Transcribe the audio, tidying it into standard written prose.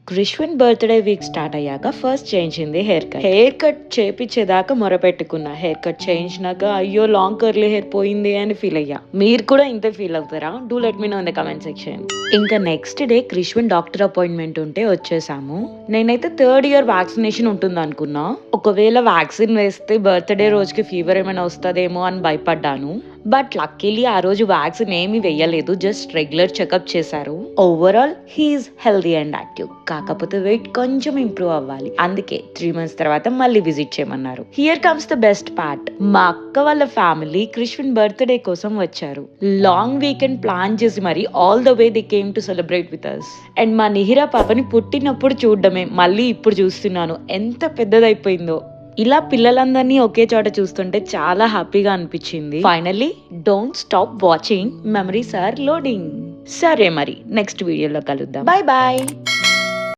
క్రిష్విన్ birthday week start అయ్యాక first చేయించింది hair cut చేపించేదాకా మొరపెట్టుకున్నా. Hair cut చేయించినాక అయ్యో లాంగ్ కర్లీ హెయిర్ పోయింది అని ఫీల్ అయ్యా. మీరు కూడా ఇంతే ఫీల్ అవుతారా? Do let me know in the comment section. ఇంకా next day Krishvin doctor appointment ఉంటే వచ్చేసాము. నేనైతే 3rd year వ్యాక్సినేషన్ ఉంటుంది అనుకున్నా. ఒకవేళ వ్యాక్సిన్ వేస్తే బర్త్డే రోజుకి ఫీవర్ ఏమైనా వస్తుందేమో అని భయపడ్డాను. బట్ లక్కీలీ ఆ రోజు వ్యాక్సిన్ ఏమీ వెయ్యలేదు, జస్ట్ రెగ్యులర్ చెకప్ చేశారు. Overall he's healthy and active. కాకపోతే వెయిట్ కొంచెం ఇంప్రూవ్ అవ్వాలి, అందుకే 3 months తర్వాత మళ్ళీ విజిట్ చేయమన్నారు. Here comes the best part. మా అక్క వాళ్ళ ఫ్యామిలీ క్రిష్విన్ బర్త్డే కోసం వచ్చారు. లాంగ్ వీకెండ్ ప్లాన్ చేసి మరి all the way they came to celebrate with us. And మా నిహిరా పాపని పుట్టినప్పుడు చూడడమే మళ్ళీ ఇప్పుడు చూస్తున్నాను, ఎంత పెద్దదైపోయిందో. ఇలా పిల్లలందరినీ ఒకే చోట చూస్తుంటే చాలా హ్యాపీగా అనిపించింది. Finally don't stop watching, memories are loading. సరే మరి నెక్స్ట్ వీడియోలో కలుద్దాం. Bye bye.